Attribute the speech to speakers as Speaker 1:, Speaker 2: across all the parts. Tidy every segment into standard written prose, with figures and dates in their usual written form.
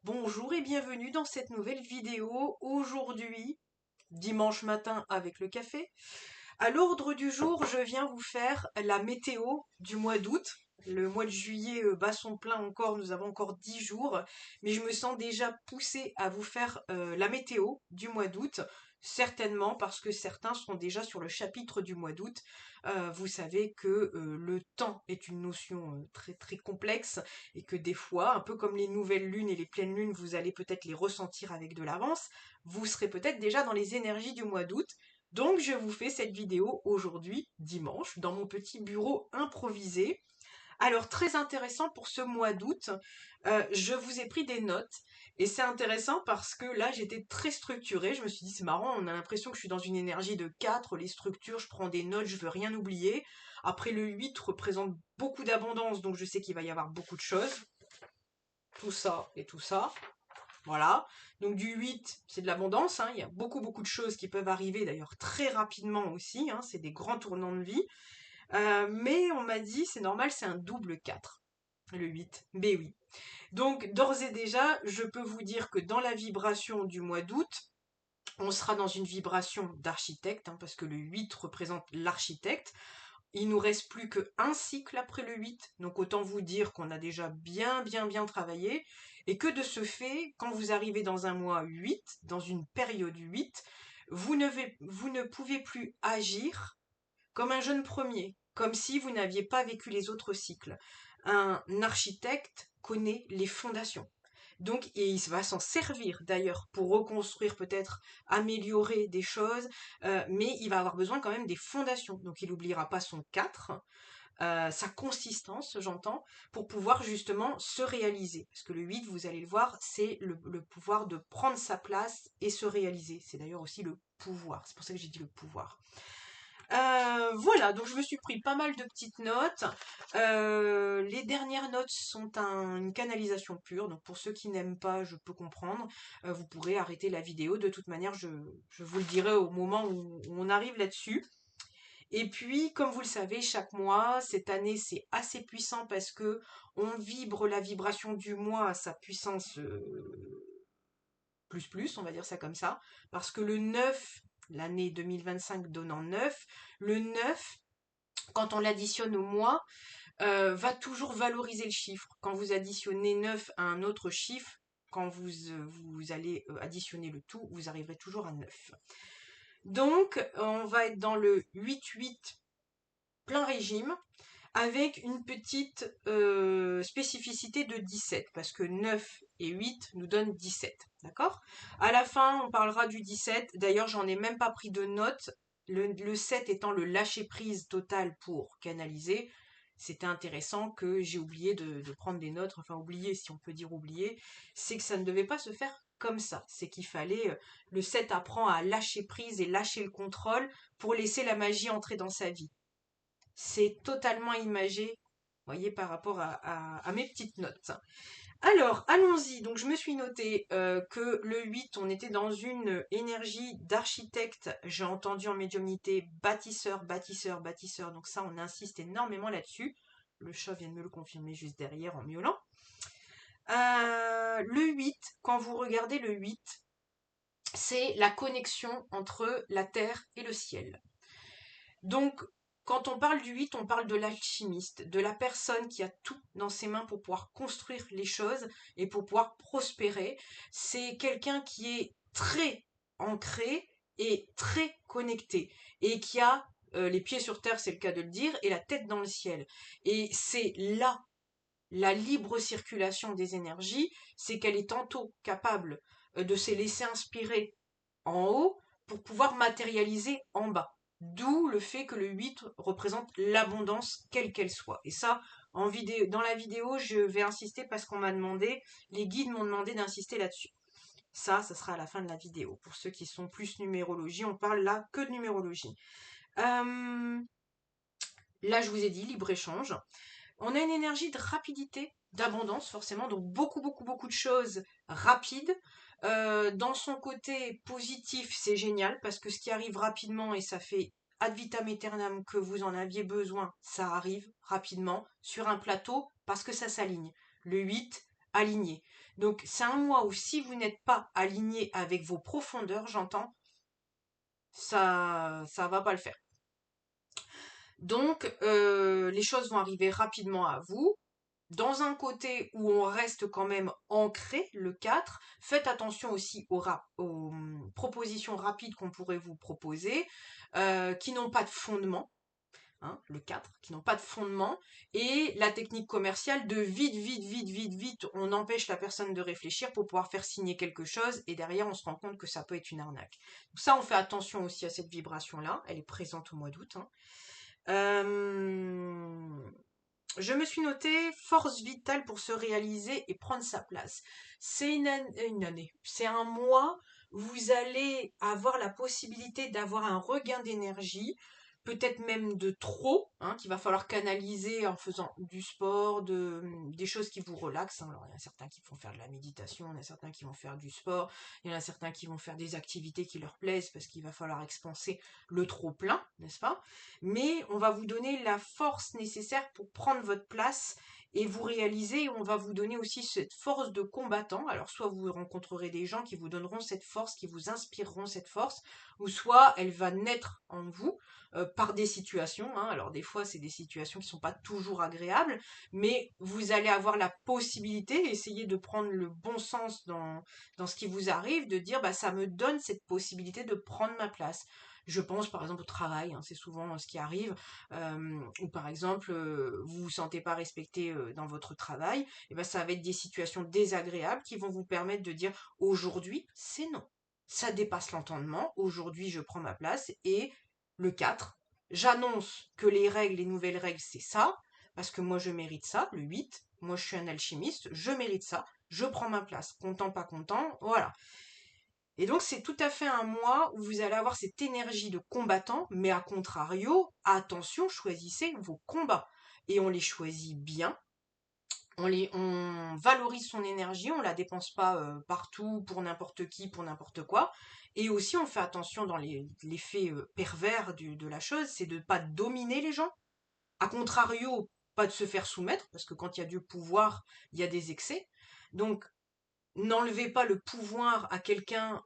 Speaker 1: Bonjour et bienvenue dans cette nouvelle vidéo. Aujourd'hui, dimanche matin avec le café. À l'ordre du jour, je viens vous faire la météo du mois d'août. Le mois de juillet bat son plein encore, nous avons encore 10 jours, mais je me sens déjà poussée à vous faire la météo du mois d'août, certainement parce que certains sont déjà sur le chapitre du mois d'août. Vous savez que le temps est une notion très très complexe et que des fois, un peu comme les nouvelles lunes et les pleines lunes, vous allez peut-être les ressentir avec de l'avance, vous serez peut-être déjà dans les énergies du mois d'août. Donc je vous fais cette vidéo aujourd'hui, dimanche, dans mon petit bureau improvisé. Alors très intéressant pour ce mois d'août, je vous ai pris des notes et c'est intéressant parce que là j'étais très structurée, je me suis dit c'est marrant, on a l'impression que je suis dans une énergie de 4, les structures, je prends des notes, je veux rien oublier. Après le 8 représente beaucoup d'abondance donc je sais qu'il va y avoir beaucoup de choses, tout ça et tout ça. Voilà. Donc du 8, c'est de l'abondance, hein. Il y a beaucoup de choses qui peuvent arriver d'ailleurs très rapidement aussi, hein. C'est des grands tournants de vie. Mais on m'a dit, c'est normal, c'est un double 4, le 8. Ben oui. Donc d'ores et déjà, je peux vous dire que dans la vibration du mois d'août, on sera dans une vibration d'architecte, hein, parce que le 8 représente l'architecte. Il nous reste plus qu'un cycle après le 8, donc autant vous dire qu'on a déjà bien travaillé, et que de ce fait, quand vous arrivez dans un mois 8, dans une période 8, vous ne pouvez plus agir comme un jeune premier, comme si vous n'aviez pas vécu les autres cycles. Un architecte connaît les fondations. Donc, et il va s'en servir d'ailleurs pour reconstruire peut-être, améliorer des choses, mais il va avoir besoin quand même des fondations. Donc, il n'oubliera pas son 4, sa consistance, j'entends, pour pouvoir justement se réaliser. Parce que le 8, vous allez le voir, c'est le pouvoir de prendre sa place et se réaliser. C'est d'ailleurs aussi le pouvoir. C'est pour ça que j'ai dit le pouvoir. Voilà, donc je me suis pris pas mal de petites notes. Les dernières notes sont une canalisation pure, donc pour ceux qui n'aiment pas, je peux comprendre. Vous pourrez arrêter la vidéo, de toute manière, je vous le dirai au moment où on arrive là-dessus. Et puis, comme vous le savez, chaque mois, cette année, c'est assez puissant parce que on vibre la vibration du mois à sa puissance plus, on va dire ça comme ça, parce que le 9, l'année 2025 donnant 9, le 9, quand on l'additionne au mois, va toujours valoriser le chiffre. Quand vous additionnez 9 à un autre chiffre, quand vous allez additionner le tout, vous arriverez toujours à 9. Donc, on va être dans le 8-8 plein régime, avec une petite spécificité de 17, parce que 9 et 8 nous donnent 17, d'accord? À la fin, on parlera du 17, d'ailleurs j'en ai même pas pris de notes, le 7 étant le lâcher-prise total pour canaliser. C'était intéressant que j'ai oublié de prendre des notes, enfin oublié si on peut dire oublier, c'est que ça ne devait pas se faire comme ça, c'est qu'il fallait, le 7 apprend à lâcher prise et lâcher le contrôle pour laisser la magie entrer dans sa vie. C'est totalement imagé, vous voyez, par rapport à mes petites notes. Alors, allons-y. Donc, je me suis noté que le 8, on était dans une énergie d'architecte. J'ai entendu en médiumnité bâtisseur. Donc ça, on insiste énormément là-dessus. Le chat vient de me le confirmer juste derrière en miaulant. Le 8, quand vous regardez le 8, c'est la connexion entre la terre et le ciel. Donc, quand on parle du 8, on parle de l'alchimiste, de la personne qui a tout dans ses mains pour pouvoir construire les choses et pour pouvoir prospérer. C'est quelqu'un qui est très ancré et très connecté et qui a les pieds sur terre, c'est le cas de le dire, et la tête dans le ciel. Et c'est là la libre circulation des énergies, c'est qu'elle est tantôt capable de se laisser inspirer en haut pour pouvoir matérialiser en bas. D'où le fait que le 8 représente l'abondance quelle qu'elle soit. Et ça, dans la vidéo, je vais insister parce qu'on m'a demandé, les guides m'ont demandé d'insister là-dessus. Ça sera à la fin de la vidéo. Pour ceux qui sont plus numérologie, on parle là que de numérologie. Là, je vous ai dit, libre-échange. On a une énergie de rapidité, d'abondance forcément, donc beaucoup de choses rapides. Dans son côté positif, c'est génial parce que ce qui arrive rapidement et ça fait ad vitam aeternam que vous en aviez besoin, ça arrive rapidement sur un plateau parce que ça s'aligne. Le 8 aligné. Donc c'est un mois où si vous n'êtes pas aligné avec vos profondeurs, j'entends, ça va pas le faire. Donc les choses vont arriver rapidement à vous. Dans un côté où on reste quand même ancré, le 4, faites attention aussi aux propositions rapides qu'on pourrait vous proposer, qui n'ont pas de fondement. Hein, le 4, qui n'ont pas de fondement, et la technique commerciale de vite, on empêche la personne de réfléchir pour pouvoir faire signer quelque chose, et derrière on se rend compte que ça peut être une arnaque. Donc ça, on fait attention aussi à cette vibration-là, elle est présente au mois d'août. Hein. Je me suis noté force vitale pour se réaliser et prendre sa place. C'est une année, c'est un mois où vous allez avoir la possibilité d'avoir un regain d'énergie, peut-être même de trop, hein, qu'il va falloir canaliser en faisant du sport, des choses qui vous relaxent. Hein. Alors, il y en a certains qui vont faire de la méditation, il y en a certains qui vont faire du sport, il y en a certains qui vont faire des activités qui leur plaisent parce qu'il va falloir expanser le trop plein, n'est-ce pas? Mais on va vous donner la force nécessaire pour prendre votre place et vous réaliser. On va vous donner aussi cette force de combattant. Alors soit vous rencontrerez des gens qui vous donneront cette force, qui vous inspireront cette force, ou soit elle va naître en vous par des situations. Hein. Alors des fois c'est des situations qui ne sont pas toujours agréables, mais vous allez avoir la possibilité, essayer de prendre le bon sens dans ce qui vous arrive, de dire bah ça me donne cette possibilité de prendre ma place. Je pense par exemple au travail, hein, c'est souvent ce qui arrive, ou par exemple vous vous sentez pas respecté dans votre travail, et ben ça va être des situations désagréables qui vont vous permettre de dire aujourd'hui c'est non, ça dépasse l'entendement, aujourd'hui je prends ma place, et le 4, j'annonce que les nouvelles règles c'est ça, parce que moi je mérite ça, le 8, moi je suis un alchimiste, je mérite ça, je prends ma place, content pas content, voilà. Et donc c'est tout à fait un mois où vous allez avoir cette énergie de combattant, mais à contrario, attention, choisissez vos combats. Et on les choisit bien, on valorise son énergie, on la dépense pas partout, pour n'importe qui, pour n'importe quoi. Et aussi on fait attention dans l'effet pervers de la chose, c'est de ne pas dominer les gens. A contrario, pas de se faire soumettre, parce que quand il y a du pouvoir, il y a des excès. Donc n'enlevez pas le pouvoir à quelqu'un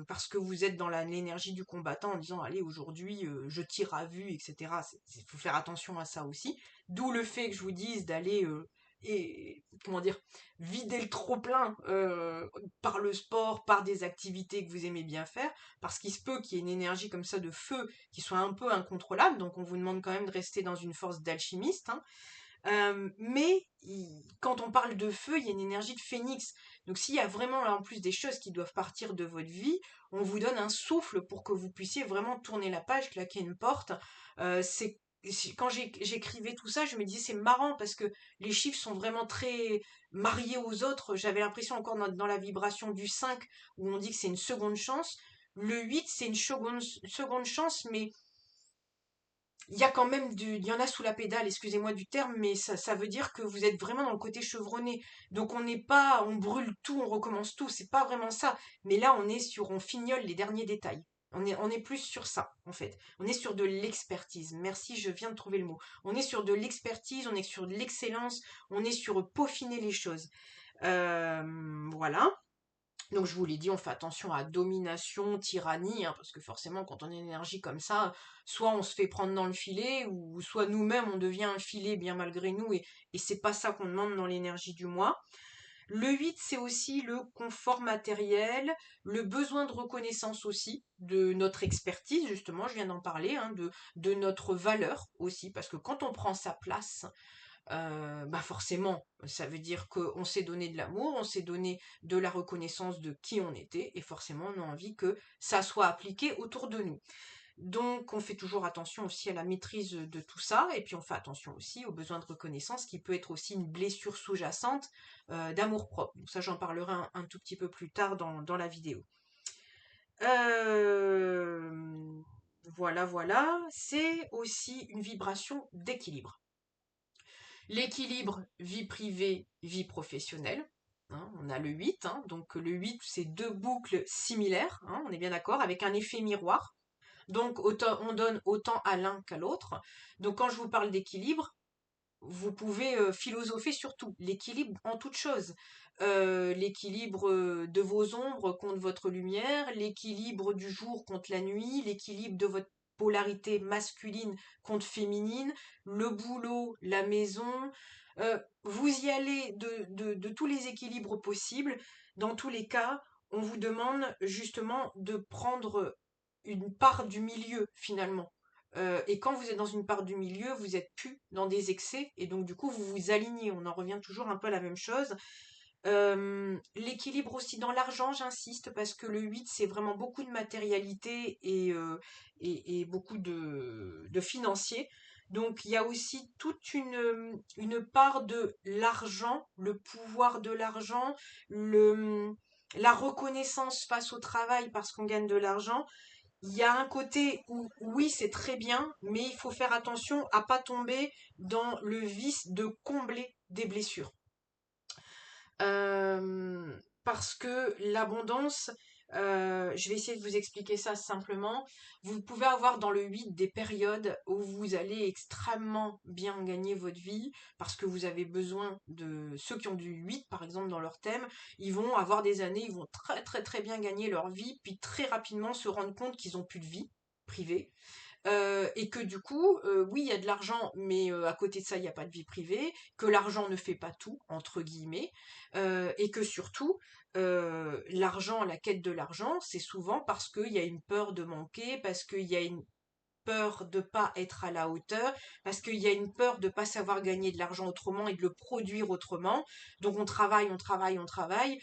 Speaker 1: parce que vous êtes dans l'énergie du combattant en disant allez aujourd'hui je tire à vue, etc. Il faut faire attention à ça aussi. D'où le fait que je vous dise d'aller et comment dire vider le trop plein par le sport, par des activités que vous aimez bien faire, parce qu'il se peut qu'il y ait une énergie comme ça de feu qui soit un peu incontrôlable. Donc on vous demande quand même de rester dans une force d'alchimiste. Hein. Mais quand on parle de feu, il y a une énergie de phénix. Donc s'il y a vraiment en plus des choses qui doivent partir de votre vie, on vous donne un souffle pour que vous puissiez vraiment tourner la page, claquer une porte. Quand j'écrivais tout ça, je me disais c'est marrant parce que les chiffres sont vraiment très mariés aux autres. J'avais l'impression encore dans la vibration du 5 où on dit que c'est une seconde chance. Le 8, c'est une seconde chance, mais il y a quand même il y en a sous la pédale, excusez-moi du terme, mais ça veut dire que vous êtes vraiment dans le côté chevronné. Donc on n'est pas, on brûle tout, on recommence tout, c'est pas vraiment ça. Mais là, on fignole les derniers détails. On est plus sur ça, en fait. On est sur de l'expertise. Merci, je viens de trouver le mot. On est sur de l'expertise, on est sur de l'excellence, on est sur peaufiner les choses. Voilà. Donc je vous l'ai dit, on fait attention à domination, tyrannie, hein, parce que forcément quand on a une énergie comme ça, soit on se fait prendre dans le filet, ou soit nous-mêmes on devient un filet bien malgré nous, et c'est pas ça qu'on demande dans l'énergie du mois. Le 8, c'est aussi le confort matériel, le besoin de reconnaissance aussi, de notre expertise, justement, je viens d'en parler, hein, de notre valeur aussi, parce que quand on prend sa place, bah forcément, ça veut dire qu'on s'est donné de l'amour, on s'est donné de la reconnaissance de qui on était, et forcément on a envie que ça soit appliqué autour de nous. Donc on fait toujours attention aussi à la maîtrise de tout ça, et puis on fait attention aussi aux besoins de reconnaissance qui peut être aussi une blessure sous-jacente d'amour-propre. Donc ça j'en parlerai un tout petit peu plus tard dans la vidéo. Voilà, voilà, c'est aussi une vibration d'équilibre. L'équilibre vie privée, vie professionnelle. Hein, on a le 8, hein, donc le 8 c'est deux boucles similaires, hein, on est bien d'accord, avec un effet miroir. Donc on donne autant à l'un qu'à l'autre. Donc quand je vous parle d'équilibre, vous pouvez philosopher sur tout, l'équilibre en toute chose. L'équilibre de vos ombres contre votre lumière, l'équilibre du jour contre la nuit, l'équilibre de votre polarité masculine contre féminine, le boulot, la maison. Vous y allez de tous les équilibres possibles. Dans tous les cas, on vous demande justement de prendre une part du milieu finalement. Et quand vous êtes dans une part du milieu, vous êtes plus dans des excès et donc du coup vous vous alignez. On en revient toujours un peu à la même chose. L'équilibre aussi dans l'argent, j'insiste, parce que le 8 c'est vraiment beaucoup de matérialité et beaucoup de financier. Donc il y a aussi toute une part de l'argent, le pouvoir de l'argent, la reconnaissance face au travail parce qu'on gagne de l'argent. Il y a un côté où oui, c'est très bien, mais il faut faire attention à pas tomber dans le vice de combler des blessures. Parce que l'abondance, je vais essayer de vous expliquer ça simplement. Vous pouvez avoir dans le 8 des périodes où vous allez extrêmement bien gagner votre vie parce que vous avez besoin de ceux qui ont du 8 par exemple dans leur thème, ils vont avoir des années, ils vont très très très bien gagner leur vie puis très rapidement se rendre compte qu'ils ont plus de vie privée. Et que du coup, oui, il y a de l'argent, mais à côté de ça, il n'y a pas de vie privée, que l'argent ne fait pas tout, entre guillemets, et que surtout, l'argent, la quête de l'argent, c'est souvent parce qu'il y a une peur de manquer, parce qu'il y a une peur de pas être à la hauteur, parce qu'il y a une peur de pas savoir gagner de l'argent autrement et de le produire autrement. Donc on travaille, on travaille, on travaille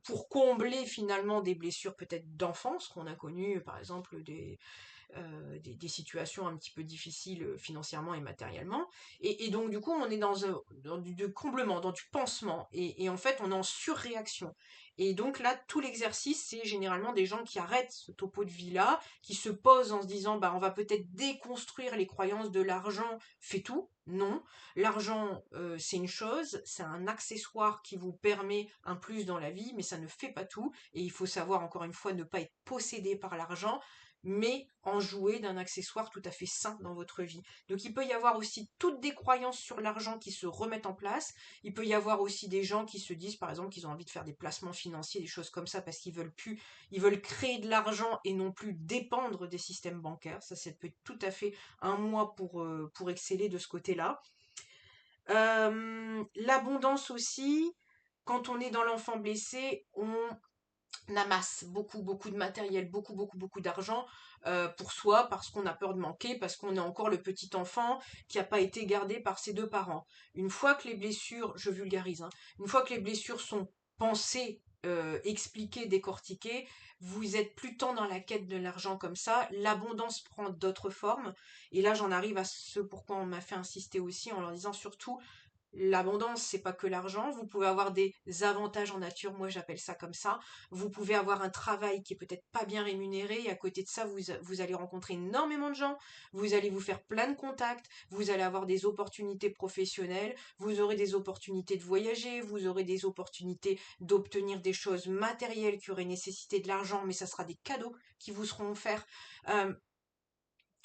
Speaker 1: pour combler finalement des blessures peut-être d'enfance qu'on a connues, par exemple des situations un petit peu difficiles financièrement et matériellement. Et donc, du coup, on est dans du comblement, dans du pansement. Et en fait, on est en surréaction. Et donc là, tout l'exercice, c'est généralement des gens qui arrêtent ce topo de vie-là, qui se posent en se disant, bah, on va peut-être déconstruire les croyances de l'argent fait tout. Non, l'argent, c'est une chose, c'est un accessoire qui vous permet un plus dans la vie, mais ça ne fait pas tout. Et il faut savoir, encore une fois, ne pas être possédé par l'argent, mais en jouer d'un accessoire tout à fait sain dans votre vie. Donc il peut y avoir aussi toutes des croyances sur l'argent qui se remettent en place. Il peut y avoir aussi des gens qui se disent par exemple qu'ils ont envie de faire des placements financiers, des choses comme ça parce qu'ils veulent plus, ils veulent créer de l'argent et non plus dépendre des systèmes bancaires. Ça peut être tout à fait un mois pour exceller de ce côté-là. L'abondance aussi, quand on est dans l'enfant blessé, on amasse beaucoup, beaucoup de matériel, beaucoup, beaucoup, beaucoup d'argent pour soi, parce qu'on a peur de manquer, parce qu'on est encore le petit enfant qui n'a pas été gardé par ses deux parents. Une fois que les blessures, je vulgarise, hein, une fois que les blessures sont pensées, expliquées, décortiquées, vous êtes plus tant dans la quête de l'argent comme ça, l'abondance prend d'autres formes, et là j'en arrive à ce pourquoi on m'a fait insister aussi en leur disant surtout l'abondance, c'est pas que l'argent. Vous pouvez avoir des avantages en nature, moi j'appelle ça comme ça. Vous pouvez avoir un travail qui est peut-être pas bien rémunéré, et à côté de ça, vous allez rencontrer énormément de gens, vous allez vous faire plein de contacts, vous allez avoir des opportunités professionnelles, vous aurez des opportunités de voyager, vous aurez des opportunités d'obtenir des choses matérielles qui auraient nécessité de l'argent, mais ça sera des cadeaux qui vous seront offerts. Euh,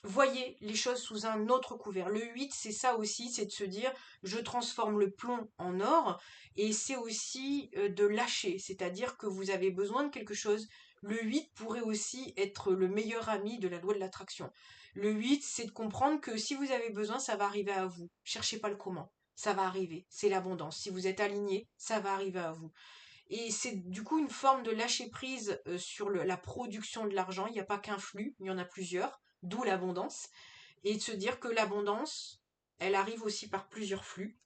Speaker 1: Voyez les choses sous un autre couvert. Le 8, c'est ça aussi, c'est de se dire, je transforme le plomb en or, et c'est aussi de lâcher, c'est-à-dire que vous avez besoin de quelque chose. Le 8 pourrait aussi être le meilleur ami de la loi de l'attraction. Le 8, c'est de comprendre que si vous avez besoin, ça va arriver à vous. Cherchez pas le comment. Ça va arriver. C'est l'abondance. Si vous êtes aligné, ça va arriver à vous. Et c'est du coup une forme de lâcher prise sur la production de l'argent. Il n'y a pas qu'un flux, il y en a plusieurs, d'où l'abondance. Et de se dire que l'abondance, elle arrive aussi par plusieurs flux.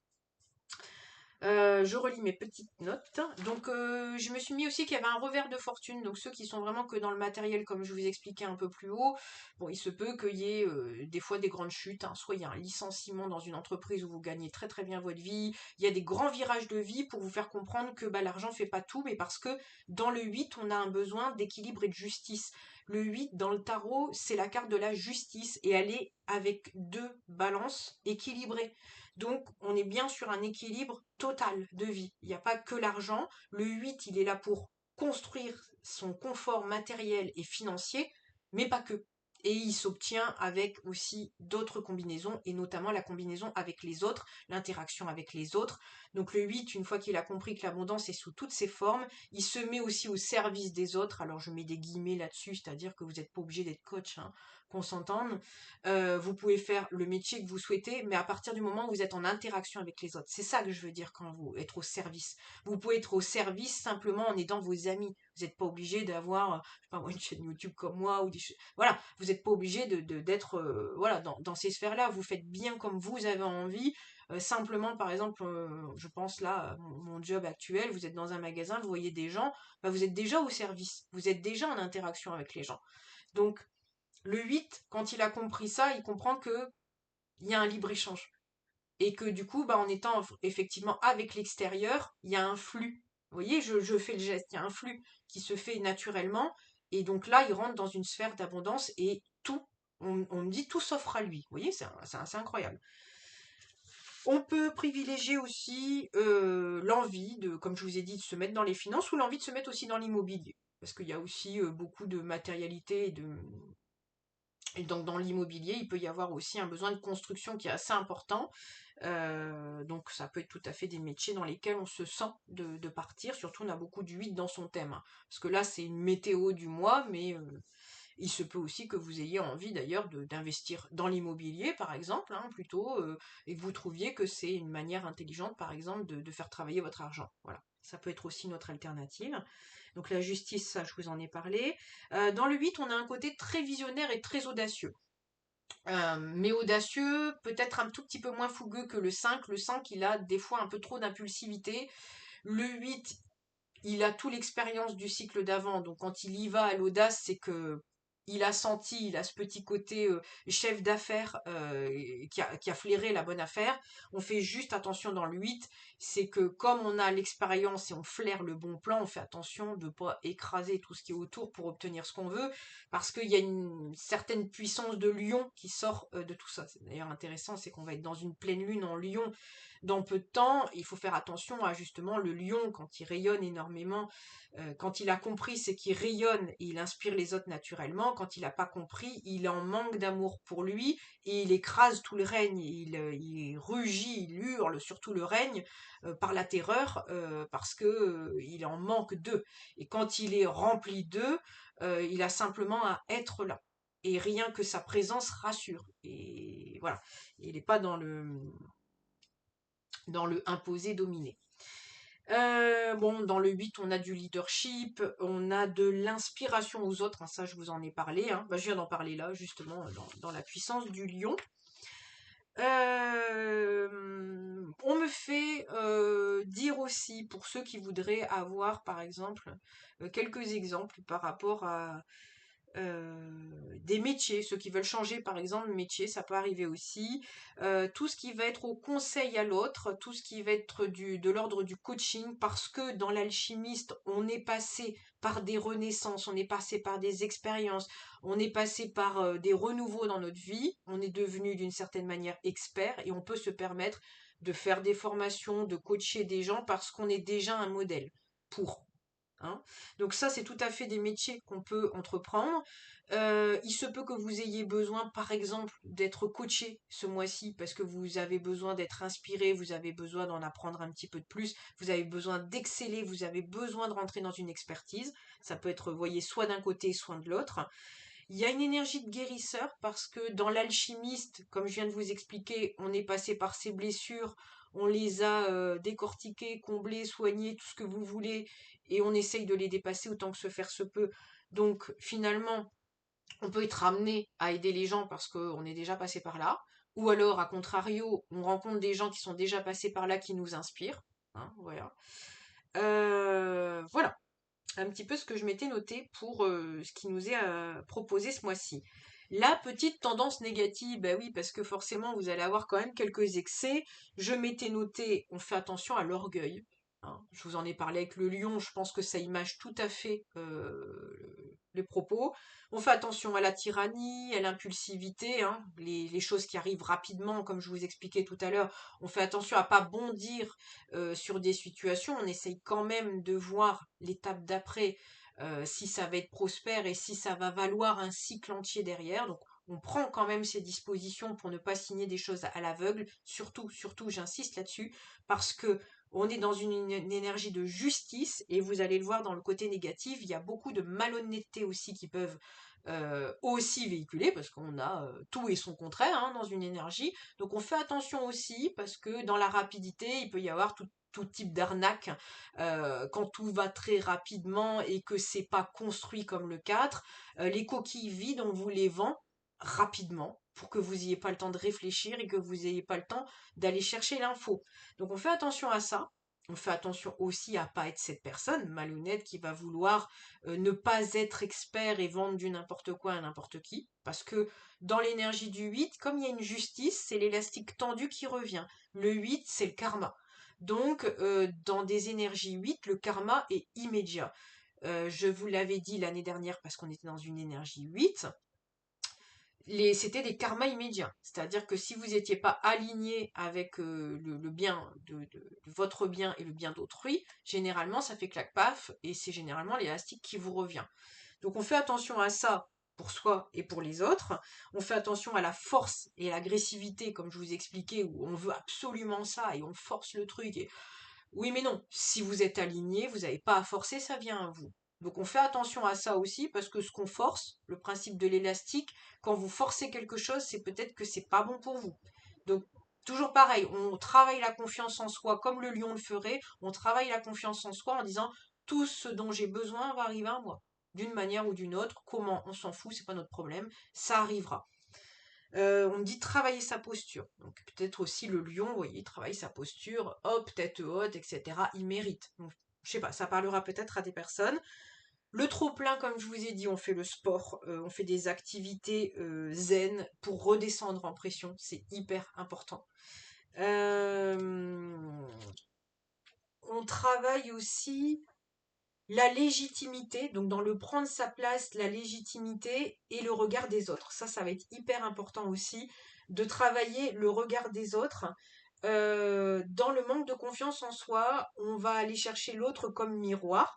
Speaker 1: Je relis mes petites notes. Donc, je me suis mis aussi qu'il y avait un revers de fortune. Donc, ceux qui sont vraiment que dans le matériel, comme je vous expliquais un peu plus haut, bon, il se peut qu'il y ait des fois des grandes chutes, hein. Soit il y a un licenciement dans une entreprise où vous gagnez très très bien votre vie. Il y a des grands virages de vie pour vous faire comprendre que bah, l'argent fait pas tout, mais parce que dans le 8, on a un besoin d'équilibre et de justice. Le 8 dans le tarot, c'est la carte de la justice et elle est avec deux balances équilibrées. Donc, on est bien sur un équilibre total de vie. Il n'y a pas que l'argent. Le 8, il est là pour construire son confort matériel et financier, mais pas que. Et il s'obtient avec aussi d'autres combinaisons, et notamment la combinaison avec les autres, l'interaction avec les autres. Donc le 8, une fois qu'il a compris que l'abondance est sous toutes ses formes, il se met aussi au service des autres. Alors je mets des guillemets là-dessus, c'est-à-dire que vous n'êtes pas obligé d'être coach, hein, qu'on s'entende. Vous pouvez faire le métier que vous souhaitez, mais à partir du moment où vous êtes en interaction avec les autres. C'est ça que je veux dire quand vous êtes au service. Vous pouvez être au service simplement en aidant vos amis. Vous n'êtes pas obligé d'avoir, je sais pas moi, une chaîne YouTube comme moi ou des choses. Voilà, vous n'êtes pas obligé d'être voilà, dans ces sphères-là. Vous faites bien comme vous avez envie. Simplement, par exemple, je pense là, à mon job actuel, vous êtes dans un magasin, vous voyez des gens, bah, vous êtes déjà au service. Vous êtes déjà en interaction avec les gens. Donc, le 8, quand il a compris ça, il comprend que il y a un libre-échange. Et que du coup, bah, en étant effectivement avec l'extérieur, il y a un flux. Vous voyez, je fais le geste, il y a un flux qui se fait naturellement. Et donc là, il rentre dans une sphère d'abondance et tout, on me dit tout s'offre à lui. Vous voyez, c'est incroyable. On peut privilégier aussi l'envie de, comme je vous ai dit, de se mettre dans les finances ou l'envie de se mettre aussi dans l'immobilier. Parce qu'il y a aussi beaucoup de matérialité et donc dans l'immobilier, il peut y avoir aussi un besoin de construction qui est assez important. Donc ça peut être tout à fait des métiers dans lesquels on se sent de partir. Surtout on a beaucoup du 8 dans son thème, hein. Parce que là c'est une météo du mois, mais il se peut aussi que vous ayez envie d'ailleurs d'investir dans l'immobilier par exemple, hein, plutôt, et que vous trouviez que c'est une manière intelligente par exemple de faire travailler votre argent. Voilà. Ça peut être aussi notre alternative. Donc la justice, ça je vous en ai parlé. Dans le 8, on a un côté très visionnaire et très audacieux. Mais audacieux, peut-être un tout petit peu moins fougueux que le 5. Le 5, il a des fois un peu trop d'impulsivité. Le 8, il a toute l'expérience du cycle d'avant. Donc quand il y va à l'audace, c'est que il a senti, il a ce petit côté chef d'affaires qui a flairé la bonne affaire. On fait juste attention dans le 8, c'est que comme on a l'expérience et on flaire le bon plan, on fait attention de ne pas écraser tout ce qui est autour pour obtenir ce qu'on veut, parce qu'il y a une certaine puissance de lion qui sort de tout ça. C'est d'ailleurs intéressant, c'est qu'on va être dans une pleine lune en lion dans peu de temps. Il faut faire attention à justement le lion quand il rayonne énormément. Quand il a compris, c'est qu'il rayonne et il inspire les autres naturellement. Quand il n'a pas compris, il en manque d'amour pour lui et il écrase tout le règne. Il rugit, il hurle sur tout le règne par la terreur parce que il en manque d'eux. Et quand il est rempli d'eux, il a simplement à être là. Et rien que sa présence rassure. Et voilà. Il n'est pas dans le imposer dominer. Bon, dans le 8, on a du leadership, on a de l'inspiration aux autres, hein, ça je vous en ai parlé, hein. Bah, je viens d'en parler là, justement, dans la puissance du lion. On me fait dire aussi, pour ceux qui voudraient avoir, par exemple, quelques exemples par rapport à des métiers, ceux qui veulent changer par exemple de métier, ça peut arriver aussi. Tout ce qui va être au conseil à l'autre, tout ce qui va être de l'ordre du coaching, parce que dans l'alchimiste, on est passé par des renaissances, on est passé par des expériences, on est passé par des renouveaux dans notre vie, on est devenu d'une certaine manière expert et on peut se permettre de faire des formations, de coacher des gens parce qu'on est déjà un modèle pour. Hein. Donc ça, c'est tout à fait des métiers qu'on peut entreprendre. Il se peut que vous ayez besoin, par exemple, d'être coaché ce mois-ci parce que vous avez besoin d'être inspiré, vous avez besoin d'en apprendre un petit peu de plus, vous avez besoin d'exceller, vous avez besoin de rentrer dans une expertise. Ça peut être, vous voyez, soit d'un côté, soit de l'autre. Il y a une énergie de guérisseur parce que dans l'alchimiste, comme je viens de vous expliquer, on est passé par ces blessures, on les a décortiquées, comblées, soignées, tout ce que vous voulez, et on essaye de les dépasser autant que se faire se peut. Donc finalement, on peut être amené à aider les gens parce qu'on est déjà passé par là, ou alors, à contrario, on rencontre des gens qui sont déjà passés par là qui nous inspirent. Hein, voilà. Voilà un petit peu ce que je m'étais noté pour ce qui nous est proposé ce mois-ci. La petite tendance négative, bah oui, parce que forcément vous allez avoir quand même quelques excès. Je m'étais noté, on fait attention à l'orgueil. Hein. Je vous en ai parlé avec le lion, je pense que ça image tout à fait les propos. On fait attention à la tyrannie, à l'impulsivité, hein, les choses qui arrivent rapidement, comme je vous expliquais tout à l'heure. On fait attention à pas bondir sur des situations. On essaye quand même de voir l'étape d'après si ça va être prospère et si ça va valoir un cycle entier derrière. Donc on prend quand même ces dispositions pour ne pas signer des choses à l'aveugle. Surtout, surtout, j'insiste là-dessus, parce que on est dans une énergie de justice, et vous allez le voir dans le côté négatif, il y a beaucoup de malhonnêteté aussi qui peuvent aussi véhiculer, parce qu'on a tout et son contraire hein, dans une énergie. Donc on fait attention aussi, parce que dans la rapidité, il peut y avoir tout type d'arnaque quand tout va très rapidement et que c'est pas construit comme le 4. Les coquilles vides, on vous les vend rapidement pour que vous n'ayez pas le temps de réfléchir et que vous n'ayez pas le temps d'aller chercher l'info. Donc on fait attention à ça. On fait attention aussi à pas être cette personne malhonnête qui va vouloir ne pas être expert et vendre du n'importe quoi à n'importe qui. Parce que dans l'énergie du 8, comme il y a une justice, c'est l'élastique tendu qui revient. Le 8, c'est le karma. Donc, dans des énergies 8, le karma est immédiat. Je vous l'avais dit l'année dernière parce qu'on était dans une énergie 8, c'était des karmas immédiats. C'est-à-dire que si vous n'étiez pas aligné avec le bien de votre bien et le bien d'autrui, généralement ça fait clac paf et c'est généralement l'élastique qui vous revient. Donc on fait attention à ça pour soi et pour les autres. On fait attention à la force et l'agressivité, comme je vous expliquais, où on veut absolument ça et on force le truc. Et oui, mais non. Si vous êtes aligné, vous n'avez pas à forcer, ça vient à vous. Donc on fait attention à ça aussi, parce que ce qu'on force, le principe de l'élastique, quand vous forcez quelque chose, c'est peut-être que c'est pas bon pour vous. Donc toujours pareil, on travaille la confiance en soi comme le lion le ferait, on travaille la confiance en soi en disant tout ce dont j'ai besoin va arriver à moi. D'une manière ou d'une autre, comment, on s'en fout, c'est pas notre problème, ça arrivera. On me dit travailler sa posture. Donc peut-être aussi le lion, vous voyez, il travaille sa posture, hop, tête haute, etc. Il mérite. Donc, je sais pas, ça parlera peut-être à des personnes. Le trop-plein, comme je vous ai dit, on fait le sport, on fait des activités zen pour redescendre en pression. C'est hyper important. On travaille aussi la légitimité, donc dans le prendre sa place, la légitimité et le regard des autres. Ça va être hyper important aussi, de travailler le regard des autres. Dans le manque de confiance en soi, on va aller chercher l'autre comme miroir.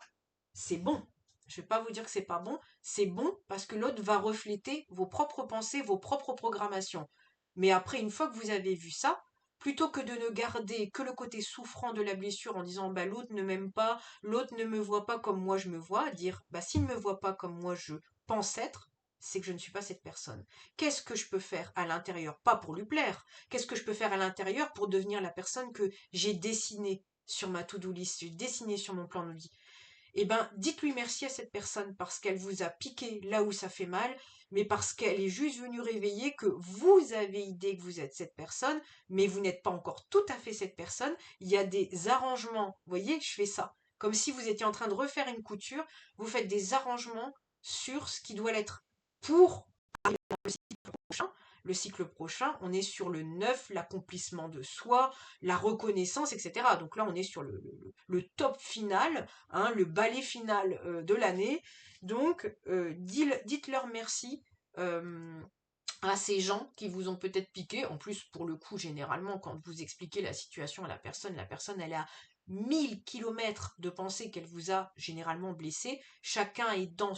Speaker 1: C'est bon. Je ne vais pas vous dire que c'est pas bon. C'est bon parce que l'autre va refléter vos propres pensées, vos propres programmations. Mais après, une fois que vous avez vu ça, plutôt que de ne garder que le côté souffrant de la blessure en disant bah l'autre ne m'aime pas, l'autre ne me voit pas comme moi je me vois, dire bah s'il ne me voit pas comme moi je pense être, c'est que je ne suis pas cette personne. Qu'est-ce que je peux faire à l'intérieur? Pas pour lui plaire. Qu'est-ce que je peux faire à l'intérieur pour devenir la personne que j'ai dessinée sur ma to-do list, j'ai dessinée sur mon plan de vie? Eh ben, dites-lui merci à cette personne parce qu'elle vous a piqué là où ça fait mal, mais parce qu'elle est juste venue réveiller que vous avez idée que vous êtes cette personne, mais vous n'êtes pas encore tout à fait cette personne. Il y a des arrangements. Vous voyez, je fais ça. Comme si vous étiez en train de refaire une couture, vous faites des arrangements sur ce qui doit l'être pour prochain. Le cycle prochain, on est sur le neuf, l'accomplissement de soi, la reconnaissance, etc. Donc là, on est sur le top final, hein, le ballet final de l'année. Donc, dites-leur merci. À ces gens qui vous ont peut-être piqué. En plus, pour le coup, généralement, quand vous expliquez la situation à la personne, elle est à 1000 kilomètres de pensée qu'elle vous a généralement blessé. Chacun est dans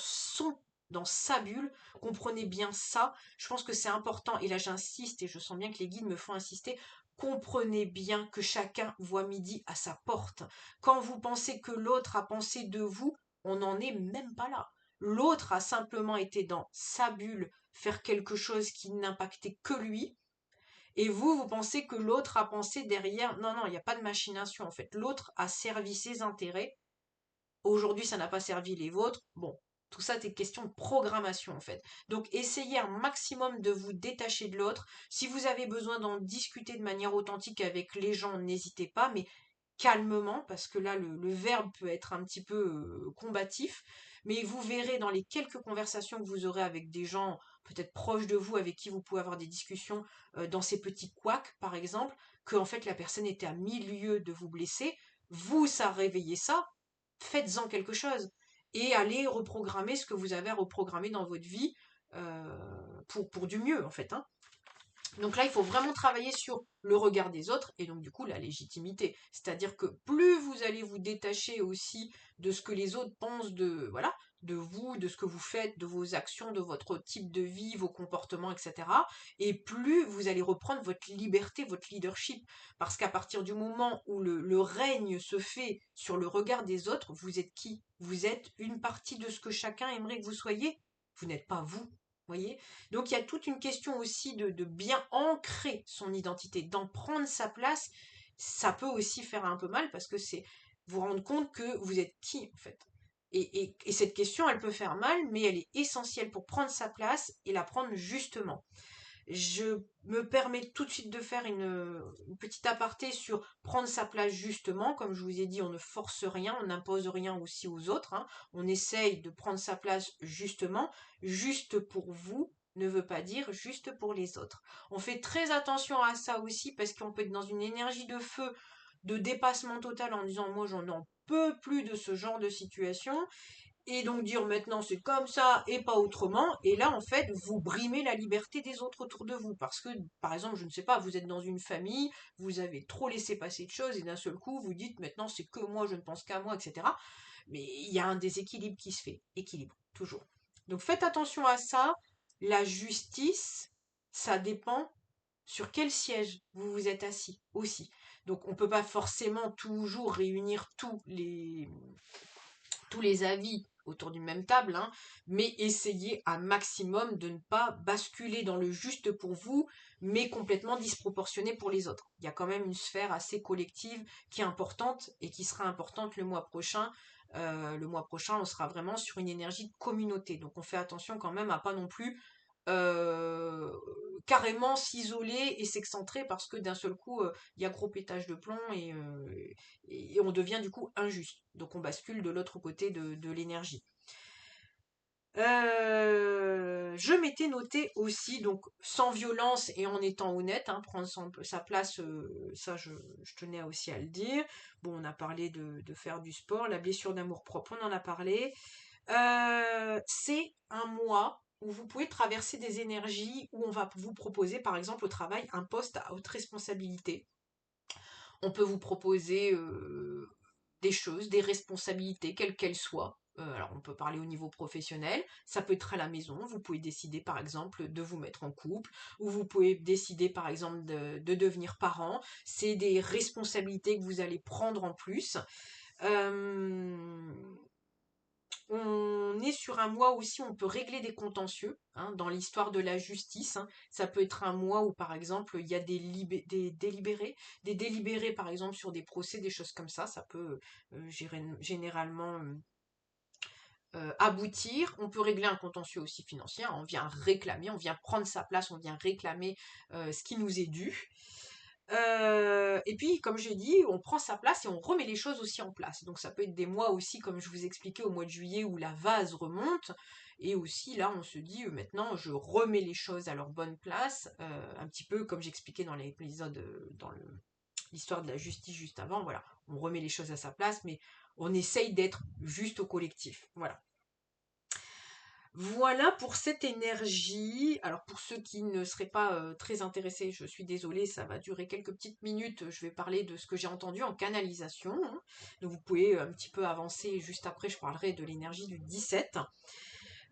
Speaker 1: sa bulle. Comprenez bien ça. Je pense que c'est important. Et là, j'insiste et je sens bien que les guides me font insister. Comprenez bien que chacun voit midi à sa porte. Quand vous pensez que l'autre a pensé de vous, on n'en est même pas là. L'autre a simplement été dans sa bulle, faire quelque chose qui n'impactait que lui. Et vous pensez que l'autre a pensé derrière. Non, non, il n'y a pas de machination en fait. L'autre a servi ses intérêts. Aujourd'hui, ça n'a pas servi les vôtres. Bon, tout ça, c'est question de programmation en fait. Donc, essayez un maximum de vous détacher de l'autre. Si vous avez besoin d'en discuter de manière authentique avec les gens, n'hésitez pas, mais calmement, parce que là, le verbe peut être un petit peu combatif. Mais vous verrez dans les quelques conversations que vous aurez avec des gens peut-être proches de vous, avec qui vous pouvez avoir des discussions dans ces petits couacs, par exemple, que en fait la personne était à 1000 lieues de vous blesser. Vous, ça a réveillé ça, faites-en quelque chose et allez reprogrammer ce que vous avez à reprogrammer dans votre vie pour du mieux en fait. Hein. Donc là, il faut vraiment travailler sur le regard des autres et donc du coup la légitimité. C'est-à-dire que plus vous allez vous détacher aussi de ce que les autres pensent de voilà de vous, de ce que vous faites, de vos actions, de votre type de vie, vos comportements, etc. Et plus vous allez reprendre votre liberté, votre leadership. Parce qu'à partir du moment où le règne se fait sur le regard des autres, vous êtes qui? Vous êtes une partie de ce que chacun aimerait que vous soyez. Vous n'êtes pas vous. Voyez. Donc il y a toute une question aussi de bien ancrer son identité, d'en prendre sa place. Ça peut aussi faire un peu mal parce que c'est vous rendre compte que vous êtes qui en fait. Et cette question, elle peut faire mal, mais elle est essentielle pour prendre sa place et la prendre justement. Je me permets tout de suite de faire une petite aparté sur prendre sa place justement. Comme je vous ai dit, on ne force rien, on n'impose rien aussi aux autres, hein. On essaye de prendre sa place justement. Juste pour vous ne veut pas dire juste pour les autres. On fait très attention à ça aussi parce qu'on peut être dans une énergie de feu, de dépassement total en disant moi j'en peux plus de ce genre de situation et donc dire maintenant c'est comme ça et pas autrement, et là en fait vous brimez la liberté des autres autour de vous, parce que par exemple je ne sais pas, vous êtes dans une famille, vous avez trop laissé passer de choses et d'un seul coup vous dites maintenant c'est que moi, je ne pense qu'à moi, etc. Mais il y a un déséquilibre qui se fait, équilibre, toujours. Donc faites attention à ça, la justice, ça dépend sur quel siège vous vous êtes assis aussi. Donc on ne peut pas forcément toujours réunir tous les avis autour d'une même table, hein, mais essayez un maximum de ne pas basculer dans le juste pour vous, mais complètement disproportionné pour les autres. Il y a quand même une sphère assez collective qui est importante et qui sera importante le mois prochain. Le mois prochain, on sera vraiment sur une énergie de communauté. Donc on fait attention quand même à pas non plus euh, carrément s'isoler et s'excentrer parce que d'un seul coup, il y a gros pétage de plomb et on devient du coup injuste. Donc on bascule de l'autre côté de l'énergie. Je m'étais noté aussi, donc sans violence et en étant honnête, hein, prendre sa place, ça je tenais aussi à le dire. Bon, on a parlé de faire du sport, la blessure d'amour-propre, on en a parlé. C'est un mois où vous pouvez traverser des énergies où on va vous proposer, par exemple, au travail, un poste à haute responsabilité. On peut vous proposer des choses, des responsabilités, quelles qu'elles soient. Alors, on peut parler au niveau professionnel, ça peut être à la maison. Vous pouvez décider, par exemple, de vous mettre en couple, ou vous pouvez décider, par exemple, de devenir parent. C'est des responsabilités que vous allez prendre en plus. Euh, on est sur un mois aussi où on peut régler des contentieux, hein, dans l'histoire de la justice, hein. Ça peut être un mois où, par exemple, il y a des délibérés, par exemple, sur des procès, des choses comme ça. Ça peut généralement aboutir. On peut régler un contentieux aussi financier, hein. On vient réclamer, on vient prendre sa place, on vient réclamer ce qui nous est dû. Et puis, comme j'ai dit, on prend sa place et on remet les choses aussi en place. Donc ça peut être des mois aussi, comme je vous expliquais au mois de juillet, où la vase remonte. Et aussi, là, on se dit, maintenant, je remets les choses à leur bonne place. Un petit peu comme j'expliquais dans l'épisode, l'histoire de la justice juste avant. Voilà, on remet les choses à sa place, mais on essaye d'être juste au collectif. Voilà. Voilà pour cette énergie. Alors pour ceux qui ne seraient pas très intéressés, je suis désolée, ça va durer quelques petites minutes. Je vais parler de ce que j'ai entendu en canalisation, hein. Donc vous pouvez un petit peu avancer. Juste après, je parlerai de l'énergie du 17.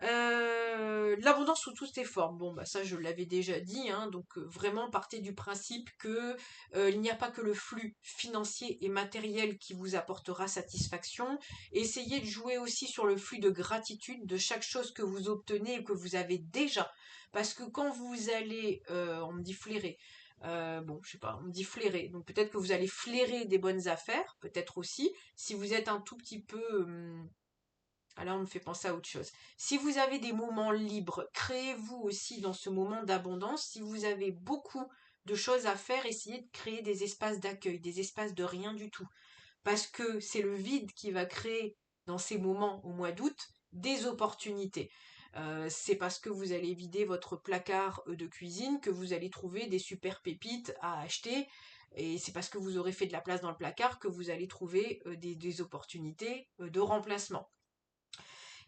Speaker 1: L'abondance sous toutes ses formes. Bon, bah ça je l'avais déjà dit, hein, donc vraiment partez du principe que il n'y a pas que le flux financier et matériel qui vous apportera satisfaction. Essayez de jouer aussi sur le flux de gratitude de chaque chose que vous obtenez et que vous avez déjà. Parce que quand vous allez, on me dit flairer. Bon, je sais pas, on me dit flairer. Donc peut-être que vous allez flairer des bonnes affaires, peut-être aussi. Si vous êtes un tout petit peu alors, on me fait penser à autre chose. Si vous avez des moments libres, créez-vous aussi dans ce moment d'abondance. Si vous avez beaucoup de choses à faire, essayez de créer des espaces d'accueil, des espaces de rien du tout. Parce que c'est le vide qui va créer dans ces moments au mois d'août des opportunités. C'est parce que vous allez vider votre placard de cuisine que vous allez trouver des super pépites à acheter. Et c'est parce que vous aurez fait de la place dans le placard que vous allez trouver des opportunités de remplacement.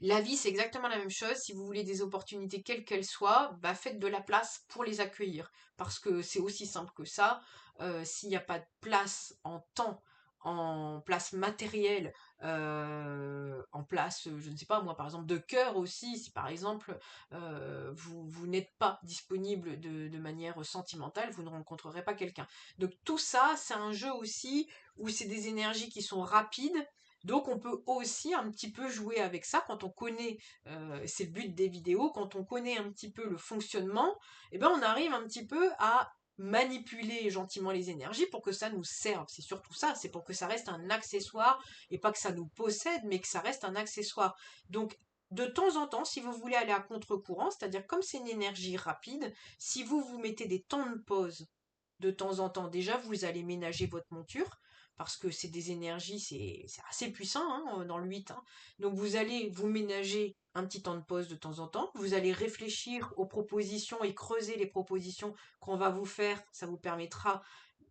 Speaker 1: La vie, c'est exactement la même chose. Si vous voulez des opportunités, quelles qu'elles soient, bah, faites de la place pour les accueillir. Parce que c'est aussi simple que ça. S'il n'y a pas de place en temps, en place matérielle, en place, je ne sais pas moi, par exemple de cœur aussi, si par exemple vous n'êtes pas disponible de manière sentimentale, vous ne rencontrerez pas quelqu'un. Donc tout ça, c'est un jeu aussi où c'est des énergies qui sont rapides. Donc on peut aussi un petit peu jouer avec ça quand on connaît, c'est le but des vidéos, quand on connaît un petit peu le fonctionnement, et ben on arrive un petit peu à manipuler gentiment les énergies pour que ça nous serve. C'est surtout ça, c'est pour que ça reste un accessoire et pas que ça nous possède, mais que ça reste un accessoire. Donc de temps en temps, si vous voulez aller à contre-courant, c'est-à-dire comme c'est une énergie rapide, si vous vous mettez des temps de pause de temps en temps, déjà vous allez ménager votre monture, parce que c'est des énergies, c'est assez puissant hein, dans le 8. Hein. Donc vous allez vous ménager un petit temps de pause de temps en temps, vous allez réfléchir aux propositions et creuser les propositions qu'on va vous faire, ça vous permettra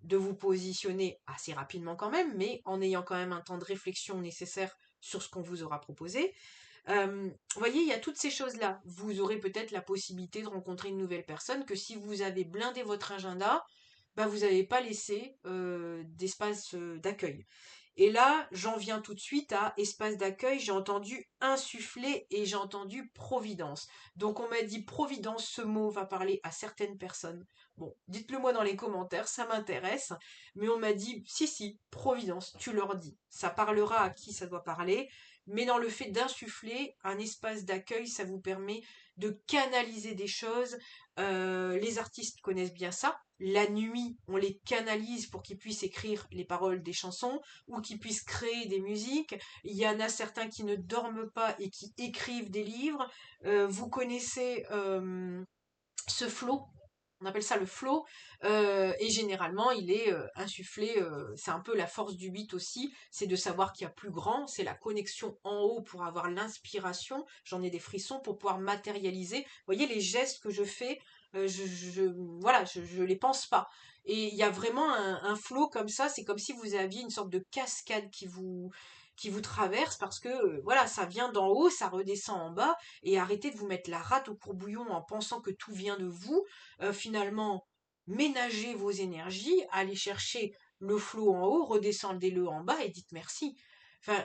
Speaker 1: de vous positionner assez rapidement quand même, mais en ayant quand même un temps de réflexion nécessaire sur ce qu'on vous aura proposé. Vous voyez, il y a toutes ces choses-là. Vous aurez peut-être la possibilité de rencontrer une nouvelle personne que si vous avez blindé votre agenda, bah, vous n'avez pas laissé d'espace d'accueil. Et là, j'en viens tout de suite à espace d'accueil, j'ai entendu insuffler et j'ai entendu providence. Donc on m'a dit providence, ce mot va parler à certaines personnes. Bon, dites-le moi dans les commentaires, ça m'intéresse. Mais on m'a dit, si, si, providence, tu leur dis. Ça parlera à qui ça doit parler. Mais dans le fait d'insuffler un espace d'accueil, ça vous permet de canaliser des choses. Les artistes connaissent bien ça. La nuit, on les canalise pour qu'ils puissent écrire les paroles des chansons ou qu'ils puissent créer des musiques. Il y en a certains qui ne dorment pas et qui écrivent des livres. Vous connaissez ce flow, on appelle ça le flow, et généralement il est insufflé, c'est un peu la force du 8 aussi, c'est de savoir qu'il y a plus grand, c'est la connexion en haut pour avoir l'inspiration, j'en ai des frissons pour pouvoir matérialiser. Vous voyez les gestes que je fais, voilà, je les pense pas. Et il y a vraiment un flow comme ça, c'est comme si vous aviez une sorte de cascade qui vous traverse parce que voilà, ça vient d'en haut, ça redescend en bas, et arrêtez de vous mettre la rate au courbouillon en pensant que tout vient de vous. Finalement, ménagez vos énergies, allez chercher le flot en haut, redescendez-le en bas et dites merci. Enfin,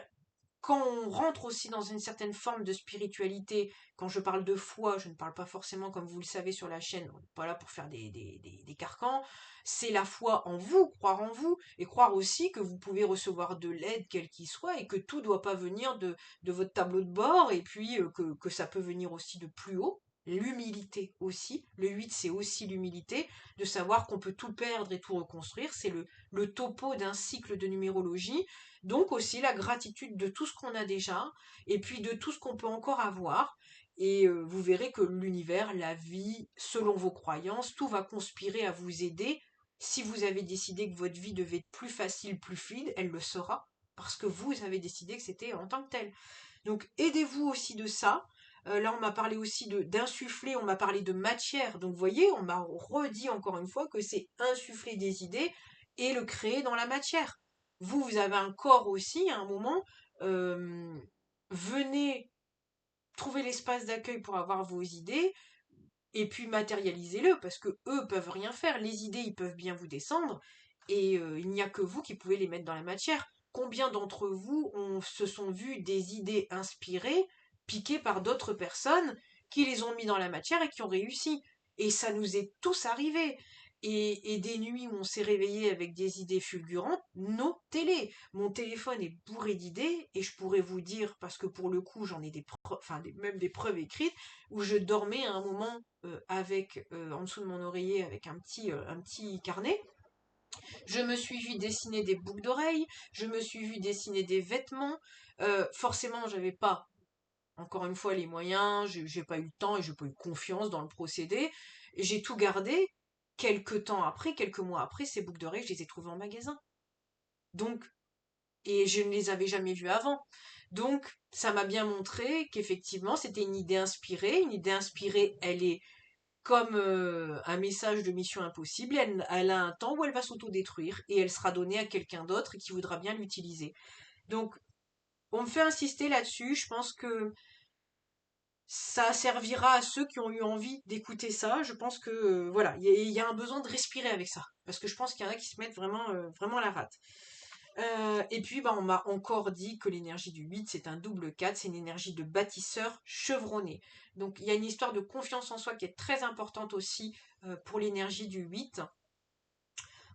Speaker 1: quand on rentre aussi dans une certaine forme de spiritualité, quand je parle de foi, je ne parle pas forcément, comme vous le savez sur la chaîne, on n'est pas là pour faire des carcans, c'est la foi en vous, croire en vous, et croire aussi que vous pouvez recevoir de l'aide, quelle qu'il soit, et que tout ne doit pas venir de votre tableau de bord, et puis que ça peut venir aussi de plus haut. L'humilité aussi, le 8 c'est aussi l'humilité, de savoir qu'on peut tout perdre et tout reconstruire, c'est le topo d'un cycle de numérologie, donc aussi la gratitude de tout ce qu'on a déjà et puis de tout ce qu'on peut encore avoir. Et vous verrez que l'univers, la vie, selon vos croyances, tout va conspirer à vous aider. Si vous avez décidé que votre vie devait être plus facile, plus fluide, elle le sera parce que vous avez décidé que c'était en tant que tel. Donc aidez-vous aussi de ça. Là, on m'a parlé aussi d'insuffler, on m'a parlé de matière. Donc vous voyez, on m'a redit encore une fois que c'est insuffler des idées et le créer dans la matière. Vous, vous avez un corps aussi, à un moment. euh, Venez trouver l'espace d'accueil pour avoir vos idées et puis matérialisez-le parce que eux peuvent rien faire. Les idées, ils peuvent bien vous descendre et il n'y a que vous qui pouvez les mettre dans la matière. Combien d'entre vous se sont vus des idées inspirées, piquées par d'autres personnes qui les ont mis dans la matière et qui ont réussi? Et ça nous est tous arrivé. Et des nuits où on s'est réveillé avec des idées fulgurantes, notez-les. Mon téléphone est bourré d'idées et je pourrais vous dire, parce que pour le coup j'en ai des preuves, enfin même des preuves écrites, où je dormais à un moment avec en dessous de mon oreiller avec un petit carnet. Je me suis vu dessiner des boucles d'oreilles, je me suis vu dessiner des vêtements. Forcément, j'avais pas, encore une fois, les moyens, j'ai pas eu le temps et j'ai pas eu confiance dans le procédé. J'ai tout gardé. Quelques temps après, quelques mois après, ces boucles d'oreilles, je les ai trouvées en magasin. Donc, et je ne les avais jamais vues avant. Donc, ça m'a bien montré qu'effectivement, c'était une idée inspirée. Une idée inspirée, elle est comme un message de mission impossible, elle a un temps où elle va s'autodétruire et elle sera donnée à quelqu'un d'autre qui voudra bien l'utiliser. Donc, on me fait insister là-dessus, je pense que ça servira à ceux qui ont eu envie d'écouter ça. Je pense que voilà, il y a un besoin de respirer avec ça, parce que je pense qu'il y en a qui se mettent vraiment, vraiment la rate. Et puis, bah, on m'a encore dit que l'énergie du 8, c'est un double 4, c'est une énergie de bâtisseur chevronné. Donc, il y a une histoire de confiance en soi qui est très importante aussi pour l'énergie du 8.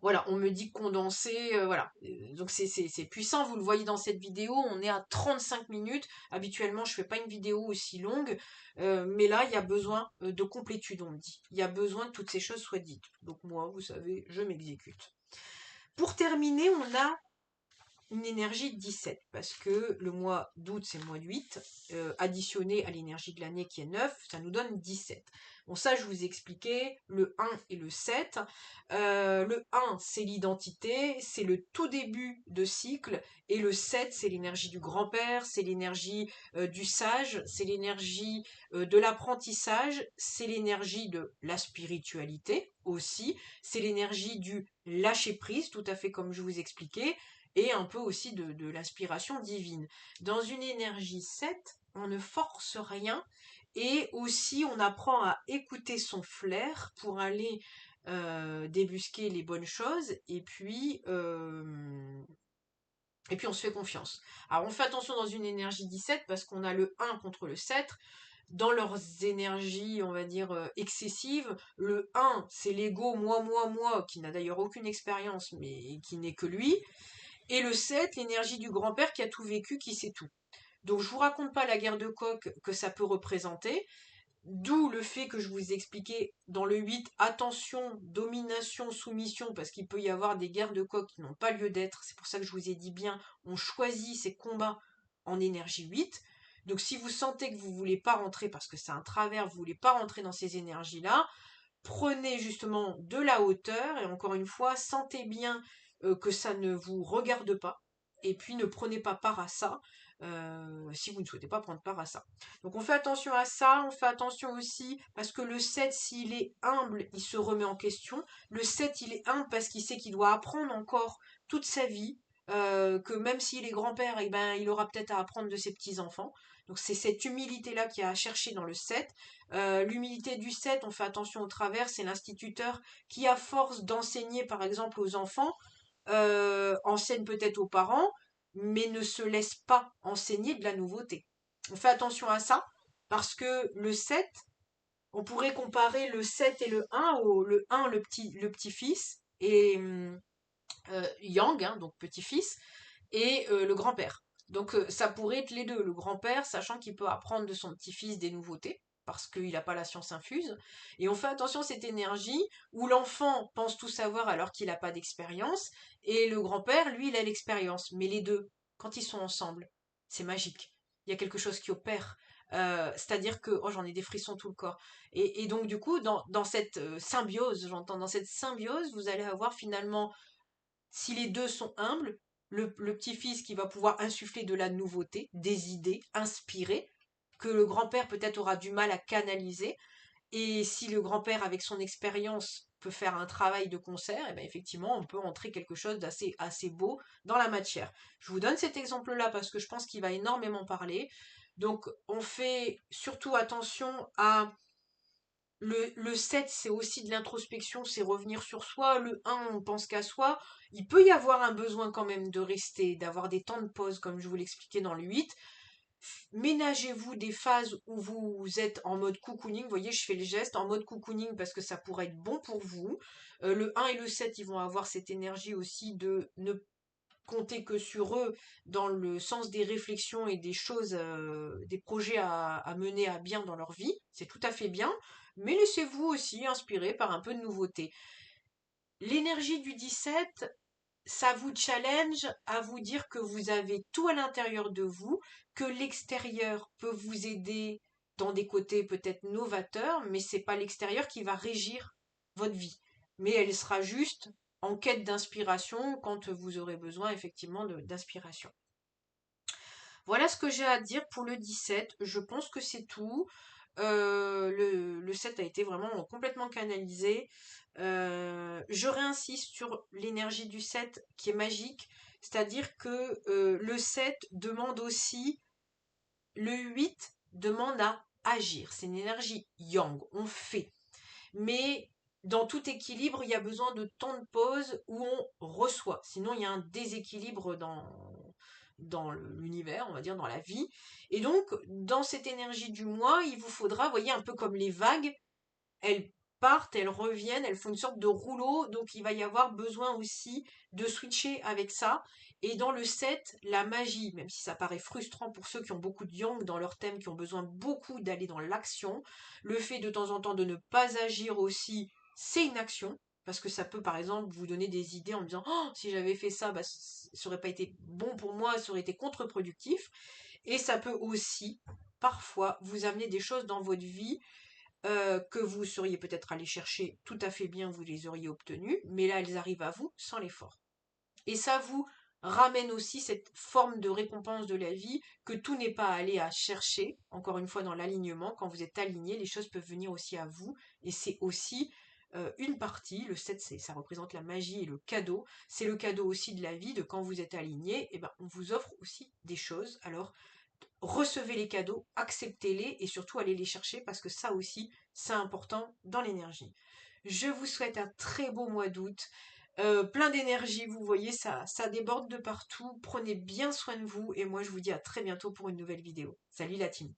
Speaker 1: Voilà, on me dit condensé, voilà. Donc c'est puissant, vous le voyez dans cette vidéo, on est à 35 minutes. Habituellement, je fais pas une vidéo aussi longue, mais là, il y a besoin de complétude, on me dit. Il y a besoin que toutes ces choses soient dites. Donc moi, vous savez, je m'exécute. Pour terminer, on a une énergie de 17, parce que le mois d'août, c'est le mois de 8, additionné à l'énergie de l'année qui est 9, ça nous donne 17. Bon, ça, je vous ai expliqué, le 1 et le 7. Le 1, c'est l'identité, c'est le tout début de cycle, et le 7, c'est l'énergie du grand-père, c'est l'énergie du sage, c'est l'énergie de l'apprentissage, c'est l'énergie de la spiritualité aussi, c'est l'énergie du lâcher-prise, tout à fait comme je vous expliquais, et un peu aussi de l'inspiration divine. Dans une énergie 7, on ne force rien et aussi on apprend à écouter son flair pour aller débusquer les bonnes choses et puis on se fait confiance. Alors on fait attention dans une énergie 17 parce qu'on a le 1 contre le 7. Dans leurs énergies, on va dire, excessives, le 1, c'est l'ego moi, qui n'a d'ailleurs aucune expérience, mais qui n'est que lui. Et le 7, l'énergie du grand-père qui a tout vécu, qui sait tout. Donc je vous raconte pas la guerre de coq que ça peut représenter, d'où le fait que je vous ai expliqué dans le 8, attention, domination, soumission, parce qu'il peut y avoir des guerres de coq qui n'ont pas lieu d'être, c'est pour ça que je vous ai dit bien, on choisit ses combats en énergie 8. Donc si vous sentez que vous voulez pas rentrer, parce que c'est un travers, vous voulez pas rentrer dans ces énergies-là, prenez justement de la hauteur et encore une fois, sentez bien que ça ne vous regarde pas et puis ne prenez pas part à ça si vous ne souhaitez pas prendre part à ça. Donc on fait attention à ça, on fait attention aussi parce que le 7, s'il est humble, il se remet en question. Le 7, il est humble parce qu'il sait qu'il doit apprendre encore toute sa vie, que même s'il est grand-père, eh ben, il aura peut-être à apprendre de ses petits-enfants. Donc c'est cette humilité-là qu'il y a à chercher dans le 7. L'humilité du 7, on fait attention au travers, c'est l'instituteur qui, à force d'enseigner par exemple aux enfants, enseigne peut-être aux parents, mais ne se laisse pas enseigner de la nouveauté. On fait attention à ça, parce que le 7, on pourrait comparer le 7 et le 1, le 1, le petit-fils, et Yang, hein, donc petit-fils, et le grand-père. Donc ça pourrait être les deux, le grand-père, sachant qu'il peut apprendre de son petit-fils des nouveautés, parce qu'il n'a pas la science infuse. Et on fait attention à cette énergie où l'enfant pense tout savoir alors qu'il n'a pas d'expérience, et le grand-père, lui, il a l'expérience. Mais les deux, quand ils sont ensemble, c'est magique. Il y a quelque chose qui opère. C'est-à-dire que, oh, j'en ai des frissons tout le corps. Et donc, du coup, dans cette symbiose, j'entends, dans cette symbiose, vous allez avoir finalement, si les deux sont humbles, le petit-fils qui va pouvoir insuffler de la nouveauté, des idées, inspirer, que le grand-père peut-être aura du mal à canaliser. Et si le grand-père, avec son expérience, peut faire un travail de concert, et bien effectivement, on peut entrer quelque chose d'assez assez beau dans la matière. Je vous donne cet exemple-là parce que je pense qu'il va énormément parler. Donc, on fait surtout attention à le 7, c'est aussi de l'introspection, c'est revenir sur soi. Le 1, on pense qu'à soi. Il peut y avoir un besoin quand même de rester, d'avoir des temps de pause, comme je vous l'expliquais dans le 8. Ménagez-vous des phases où vous êtes en mode cocooning. Vous voyez, je fais le geste en mode cocooning parce que ça pourrait être bon pour vous. Le 1 et le 7, ils vont avoir cette énergie aussi de ne compter que sur eux dans le sens des réflexions et des choses, des projets à mener à bien dans leur vie. C'est tout à fait bien, mais laissez-vous aussi inspirer par un peu de nouveauté. L'énergie du 17, ça vous challenge à vous dire que vous avez tout à l'intérieur de vous, que l'extérieur peut vous aider dans des côtés peut-être novateurs, mais c'est pas l'extérieur qui va régir votre vie. Mais elle sera juste en quête d'inspiration quand vous aurez besoin effectivement d'inspiration. Voilà ce que j'ai à dire pour le 17. Je pense que c'est tout. Le 7 a été vraiment complètement canalisé. Je réinsiste sur l'énergie du 7 qui est magique. C'est-à-dire que le 7 demande aussi, le 8 demande à agir. C'est une énergie yang, on fait. Mais dans tout équilibre, il y a besoin de temps de pause où on reçoit. Sinon, il y a un déséquilibre dans l'univers, on va dire, dans la vie. Et donc, dans cette énergie du mois, il vous faudra, vous voyez, un peu comme les vagues, elles partent, elles reviennent, elles font une sorte de rouleau, donc il va y avoir besoin aussi de switcher avec ça. Et dans le 7, la magie, même si ça paraît frustrant pour ceux qui ont beaucoup de yang dans leur thème, qui ont besoin beaucoup d'aller dans l'action, le fait de temps en temps de ne pas agir aussi, c'est une action. Parce que ça peut, par exemple, vous donner des idées en me disant oh, si j'avais fait ça, bah, ça aurait pas été bon pour moi, ça aurait été contre-productif. Et ça peut aussi, parfois, vous amener des choses dans votre vie que vous seriez peut-être allé chercher tout à fait bien, vous les auriez obtenues, mais là elles arrivent à vous sans l'effort. Et ça vous ramène aussi cette forme de récompense de la vie, que tout n'est pas allé à chercher, encore une fois dans l'alignement, quand vous êtes aligné, les choses peuvent venir aussi à vous, et c'est aussi une partie, le 7 ça représente la magie et le cadeau, c'est le cadeau aussi de la vie, de quand vous êtes aligné, et ben on vous offre aussi des choses, alors recevez les cadeaux, acceptez-les et surtout allez les chercher parce que ça aussi, c'est important dans l'énergie. Je vous souhaite un très beau mois d'août, plein d'énergie, vous voyez, ça déborde de partout. Prenez bien soin de vous et moi je vous dis à très bientôt pour une nouvelle vidéo. Salut la team!